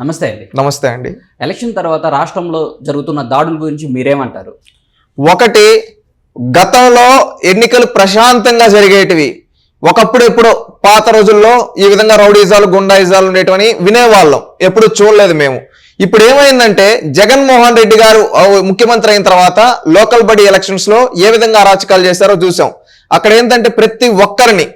నమస్తే అండి. నమస్తే అండి. ఎలక్షన్ తర్వాత రాష్ట్రంలో జరుగుతున్న దాడుల గురించి మీరేమంటారు? ఒకటి, గతంలో ఎన్నికలు ప్రశాంతంగా జరిగేటివి. ఒకప్పుడు ఎప్పుడో పాత రోజుల్లో ఈ విధంగా రౌడీజాలు గుండాయిజాలు ఉండేటివని వినేవాళ్ళం, ఎప్పుడు చూడలేదు మేము. ఇప్పుడు ఏమైందంటే జగన్మోహన్ రెడ్డి గారు ముఖ్యమంత్రి అయిన తర్వాత లోకల్ బడి ఎలక్షన్స్ లో ఏ విధంగా అరాచకాలు చేశారో చూసాం. అక్కడ ఏంటంటే ప్రతి ఒక్కరిని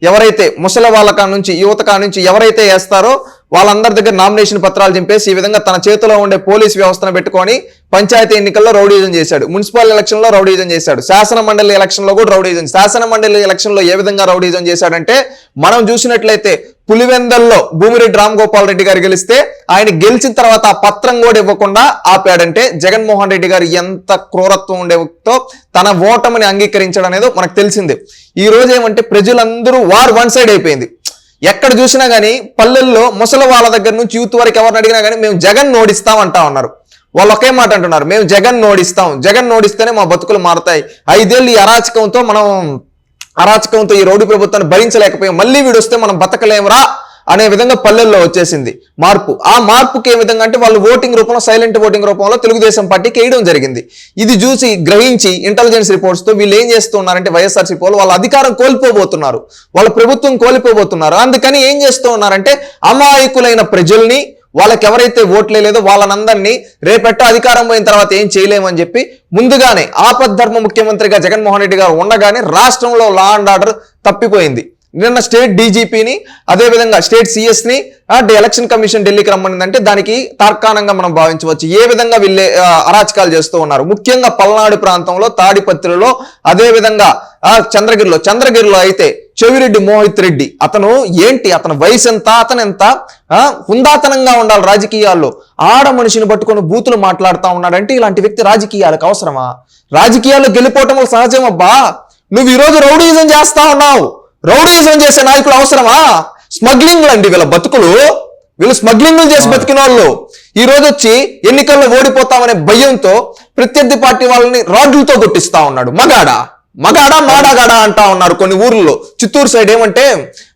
ఎవరైతే ముసలి వాళ్ళ నుంచి యువత నుంచి ఎవరైతే వేస్తారో వాళ్ళందరి దగ్గర నామినేషన్ పత్రాలు చింపేసి ఈ విధంగా తన చేతిలో ఉండే పోలీస్ వ్యవస్థను పెట్టుకొని పంచాయతీ ఎన్నికల్లో రౌడీజం చేశాడు, మున్సిపల్ ఎలక్షన్ లో రౌడీజం చేశాడు, శాసన మండలి ఎలక్షన్ లో కూడా రౌడీజం. శాసన మండలి ఎలక్షన్ లో ఏ విధంగా రౌడీజం చేశాడంటే మనం చూసినట్లయితే పులివెందల్లో భూమిరెడ్డి రామగోపాల్ రెడ్డి గారు గెలిస్తే ఆయన గెలిచిన తర్వాత ఆ పత్రం కూడా ఇవ్వకుండా ఆపాడంటే జగన్మోహన్ రెడ్డి గారు ఎంత క్రూరత్వం ఉండేతో తన ఓటమిని అంగీకరించడం అనేది మనకు తెలిసిందే. ఈ రోజు ఏమంటే ప్రజలందరూ వన్ సైడ్ అయిపోయింది. ఎక్కడ చూసినా గానీ పల్లెల్లో ముసలి వాళ్ళ దగ్గర నుంచి యూత్ వరకు ఎవరిని అడిగినా కానీ మేము జగన్ నోడిస్తాం అంటా ఉన్నారు. వాళ్ళు ఒకే మాట అంటున్నారు, మేము జగన్ నోడిస్తాం, జగన్ నోడిస్తేనే మా బతుకులు మారుతాయి. 5 ఏళ్ళు ఈ అరాచకంతో ఈ రౌడీ ప్రభుత్వాన్ని భరించలేకపోయాం, మళ్ళీ వీడు వస్తే మనం బతకలేమురా అనే విధంగా పల్లెల్లో వచ్చేసింది మార్పు. ఆ మార్పుకి ఏ విధంగా అంటే వాళ్ళు ఓటింగ్ రూపంలో, సైలెంట్ ఓటింగ్ రూపంలో తెలుగుదేశం పార్టీకి వేయడం జరిగింది. ఇది చూసి గ్రహించి ఇంటెలిజెన్స్ రిపోర్ట్స్ తో వీళ్ళు ఏం చేస్తున్నారంటే వైఎస్ఆర్సీపీ వాళ్ళు వాళ్ళ అధికారం కోల్పోబోతున్నారు, వాళ్ళ ప్రభుత్వం కోల్పోబోతున్నారు. అందుకని ఏం చేస్తూ ఉన్నారంటే అమాయకులైన ప్రజల్ని, వాళ్ళకి ఎవరైతే ఓట్లే లేదో వాళ్ళనందరినీ రేపెట్టో అధికారం పోయిన తర్వాత ఏం చేయలేమని చెప్పి ముందుగానే ఆపద్ధర్మ ముఖ్యమంత్రిగా జగన్మోహన్ రెడ్డి గారు ఉండగానే రాష్ట్రంలో లా అండ్ ఆర్డర్ తప్పిపోయింది. నిన్న స్టేట్ డీజీపీని అదేవిధంగా స్టేట్ సిఎస్ని ఎలక్షన్ కమిషన్ ఢిల్లీకి రమ్మనిందంటే దానికి తార్కాణంగా మనం భావించవచ్చు. ఏ విధంగా వీళ్ళే అరాచకాలు చేస్తూ ఉన్నారు. ముఖ్యంగా పల్నాడు ప్రాంతంలో, తాడిపత్రిలో, అదేవిధంగా చంద్రగిరిలో అయితే చెవిరెడ్డి మోహిత్ రెడ్డి అతను ఏంటి, అతని వయసు ఎంత, అతను ఎంత హుందాతనంగా ఉండాలి రాజకీయాల్లో. ఆడ మనిషిని పట్టుకొని బూతులు మాట్లాడుతూ ఉన్నాడంటే ఇలాంటి వ్యక్తి రాజకీయాలకు అవసరమా? రాజకీయాల్లో గెలిపోవటం సహజం అబ్బా. నువ్వు ఈరోజు రౌడీజం చేస్తా ఉన్నావు, రౌడీజం చేసే నాయకులు అవసరమా? స్మగ్లింగ్ అండి వీళ్ళ బతుకులు, వీళ్ళు స్మగ్లింగ్లు చేసి బతికిన వాళ్ళు. ఈ రోజు వచ్చి ఎన్నికల్లో ఓడిపోతామనే భయంతో ప్రత్యర్థి పార్టీ వాళ్ళని రాడ్లతో కొట్టిస్తా ఉన్నాడు. మాడాగాడా అంటా ఉన్నారు కొన్ని ఊర్లలో. చిత్తూరు సైడ్ ఏమంటే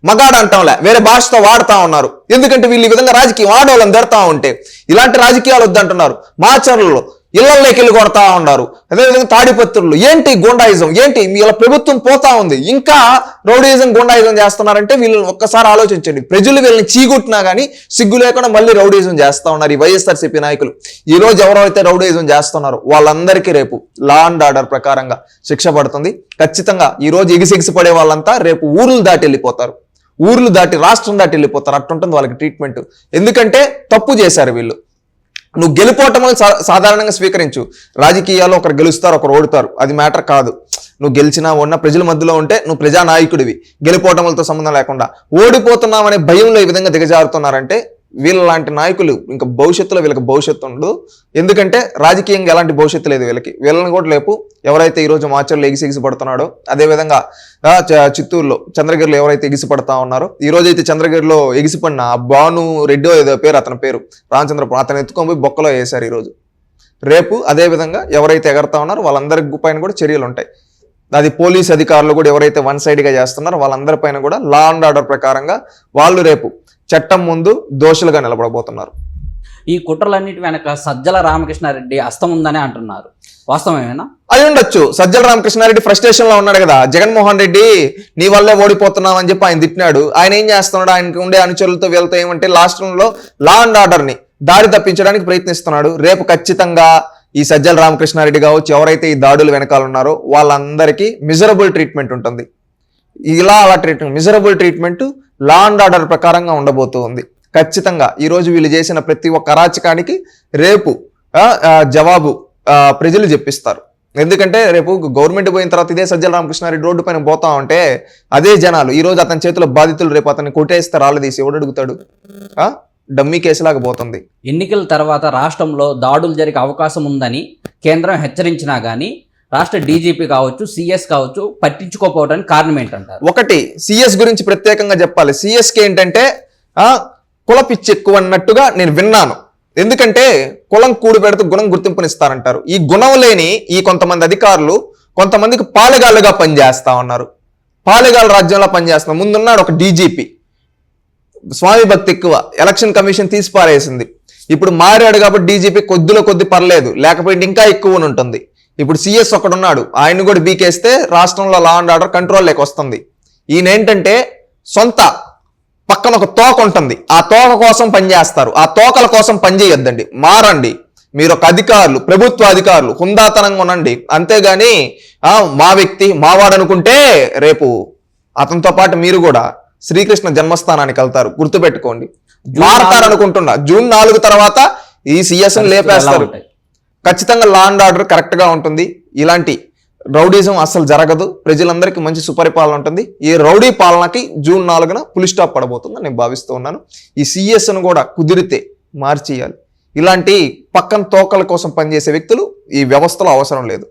మగాడ అంటాంలే, వేరే భాషతో వాడుతా ఉన్నారు. ఎందుకంటే వీళ్ళు ఈ విధంగా రాజకీయం ఆడవాళ్ళని తెడతా ఉంటే ఇలాంటి రాజకీయాలు వద్దంటున్నారు. మాచర్లలో ఇళ్లలోకి వెళ్ళి కొడతా ఉన్నారు. అదేవిధంగా తాడిపత్రులు ఏంటి గుండాయిజం, ఏంటి వీళ్ళ ప్రభుత్వం పోతా ఉంది, ఇంకా రౌడీయిజం గుండాయిజం చేస్తున్నారంటే వీళ్ళని ఒక్కసారి ఆలోచించండి. ప్రజలు వీళ్ళని చీగుట్టినా కానీ సిగ్గు లేకుండా మళ్ళీ రౌడీయిజం చేస్తా ఉన్నారు ఈ వైఎస్ఆర్సీపీ నాయకులు. ఈ రోజు ఎవరైతే రౌడీయిజం చేస్తున్నారో వాళ్ళందరికీ రేపు లా అండ్ ఆర్డర్ ప్రకారంగా శిక్ష పడుతుంది ఖచ్చితంగా. ఈ రోజు ఎగిసి పడే వాళ్ళంతా రేపు ఊర్లు దాటి వెళ్ళిపోతారు, ఊర్లు దాటి రాష్ట్రం దాటి వెళ్ళిపోతారు. అట్టుంటుంది వాళ్ళకి ట్రీట్మెంట్. ఎందుకంటే తప్పు చేశారు వీళ్ళు. నువ్వు గెలిపోవటం సాధారణంగా స్వీకరించు. రాజకీయాల్లో ఒకరు గెలుస్తారు, ఒకరు ఓడుతారు, అది మ్యాటర్ కాదు. నువ్వు గెలిచినా ఉన్న ప్రజల మధ్యలో ఉంటే నువ్వు ప్రజానాయకుడివి. గెలిపోవటంతో సంబంధం లేకుండా ఓడిపోతున్నామనే భయంలో ఈ విధంగా దిగజారుతున్నారంటే వీళ్ళ లాంటి నాయకులు ఇంకా భవిష్యత్తులో వీళ్ళకి భవిష్యత్తు ఉండదు. ఎందుకంటే రాజకీయంగా ఎలాంటి భవిష్యత్తు లేదు వీళ్ళని కూడా లేపు. ఎవరైతే ఈరోజు మాచర్లో ఎగిసి పడుతున్నాడో, అదేవిధంగా చిత్తూరులో చంద్రగిరిలో ఎవరైతే ఎగిసిపడతా ఉన్నారో, ఈ రోజు అయితే చంద్రగిరిలో ఎగిసిపడిన భాను రెడ్డో ఏదో పేరు, అతని పేరు రామచంద్రపురం, అతను ఎత్తుకొని పోయి బొక్కలో వేశారు ఈరోజు. రేపు అదేవిధంగా ఎవరైతే ఎగరతా ఉన్నారో వాళ్ళందరి పైన కూడా చర్యలు ఉంటాయి. అది పోలీస్ అధికారులు కూడా ఎవరైతే వన్ సైడ్గా చేస్తున్నారో వాళ్ళందరి పైన కూడా లా అండ్ ఆర్డర్ ప్రకారంగా వాళ్ళు రేపు చట్టం ముందు దోషులుగా నిలబడబోతున్నారు. ఈ కుట్రలన్నిటి వెనక సజ్జల రామకృష్ణారెడ్డి హస్తం ఉందని అంటున్నారు, వాస్తవమేనా? అయి ఉండొచ్చు. సజ్జల రామకృష్ణారెడ్డి ఫ్రస్ట్రేషన్ లో ఉన్నాడు కదా. జగన్మోహన్ రెడ్డి నీ వల్లే ఓడిపోతున్నావు అని చెప్పి ఆయన తిట్టినాడు. ఆయన ఏం చేస్తున్నాడు, ఆయనకి ఉండే అనుచరులతో వీళ్ళతో ఏమంటే రాష్ట్రంలో లా అండ్ ఆర్డర్ ని దారి తప్పించడానికి ప్రయత్నిస్తున్నాడు. రేపు ఖచ్చితంగా ఈ సజ్జల రామకృష్ణారెడ్డి కావచ్చు, ఎవరైతే ఈ దాడులు వెనకాల ఉన్నారో వాళ్ళందరికీ మిజరబుల్ ట్రీట్మెంట్ ఉంటుంది. అలా miserable treatment law and order ప్రకారంగా ఉండబోతుంది ఖచ్చితంగా. ఈ రోజు వీళ్ళు చేసిన ప్రతి ఒక్క అరాచకానికి రేపు జవాబు ప్రజలు చెప్పిస్తారు. ఎందుకంటే రేపు గవర్నమెంట్ పోయిన తర్వాత ఇదే సజ్జల రామకృష్ణారెడ్డి రోడ్డు పైన పోతా ఉంటే అదే జనాలు ఈ రోజు అతని చేతిలో బాధితులు రేపు అతన్ని కొట్టేస్తే రాళ్ళు తీసి ఎవడు అడుగుతాడు? డమ్మీ కేసులాగా పోతుంది. ఎన్నికల తర్వాత రాష్ట్రంలో దాడులు జరిగే అవకాశం ఉందని కేంద్రం హెచ్చరించినా గానీ రాష్ట్ర డీజీపీ కావచ్చు, సిఎస్ కావచ్చు పట్టించుకోకపోవడానికి కారణం ఏంటంటారు? ఒకటి, సిఎస్ గురించి ప్రత్యేకంగా చెప్పాలి. సిఎస్కి ఏంటంటే కుల పిచ్చి ఎక్కువ అన్నట్టుగా నేను విన్నాను. ఎందుకంటే కులం కూడి పెడితే గుణం గుర్తింపునిస్తారంటారు. ఈ గుణం లేని ఈ కొంతమంది అధికారులు కొంతమందికి పాలెగాళ్ళుగా పనిచేస్తా ఉన్నారు. పాలెగాళ్ళ రాజ్యంలో పనిచేస్తున్నారు. ముందున్నాడు ఒక డీజీపీ, స్వామి భక్తి ఎక్కువ, ఎలక్షన్ కమిషన్ తీసి పారేసింది. ఇప్పుడు మారాడు కాబట్టి డీజీపీ కొద్ది పర్లేదు, లేకపోతే ఇంకా ఎక్కువ ఉంటుంది. ఇప్పుడు సిఎస్ ఒకడున్నాడు, ఆయన్ని కూడా బీకేస్తే రాష్ట్రంలో లా అండ్ ఆర్డర్ కంట్రోల్ లేక వస్తుంది. ఈయన ఏంటంటే సొంత పక్కన ఒక తోక ఉంటుంది, ఆ తోక కోసం పనిచేస్తారు, ఆ తోకల కోసం పనిచేయొద్దండి. మారండి, మీరు ఒక అధికారులు, ప్రభుత్వ అధికారులు హుందాతనంగా ఉండండి. అంతేగాని మా వ్యక్తి మావాడు అనుకుంటే రేపు అతనితో పాటు మీరు కూడా శ్రీకృష్ణ జన్మస్థానానికి వెళ్తారు, గుర్తుపెట్టుకోండి. మారతారనుకుంటున్నా జూన్ 4 తర్వాత ఈ సిఎస్ లేపేస్తారు. ఖచ్చితంగా లా అండ్ ఆర్డర్ కరెక్ట్ గా ఉంటుంది. ఇలాంటి రౌడీజం అస్సలు జరగదు. ప్రజలందరికీ మంచి సుపరిపాలన ఉంటుంది. ఈ రౌడీ పాలనకి జూన్ 4న ఫుల్ స్టాప్ పడబోతుందని నేను భావిస్తూ ఉన్నాను. ఈ సిఎస్ను కూడా కుదిరితే మార్చేయాలి. ఇలాంటి పక్కన తోకల కోసం పనిచేసే వ్యక్తులు ఈ వ్యవస్థలో అవసరం లేదు.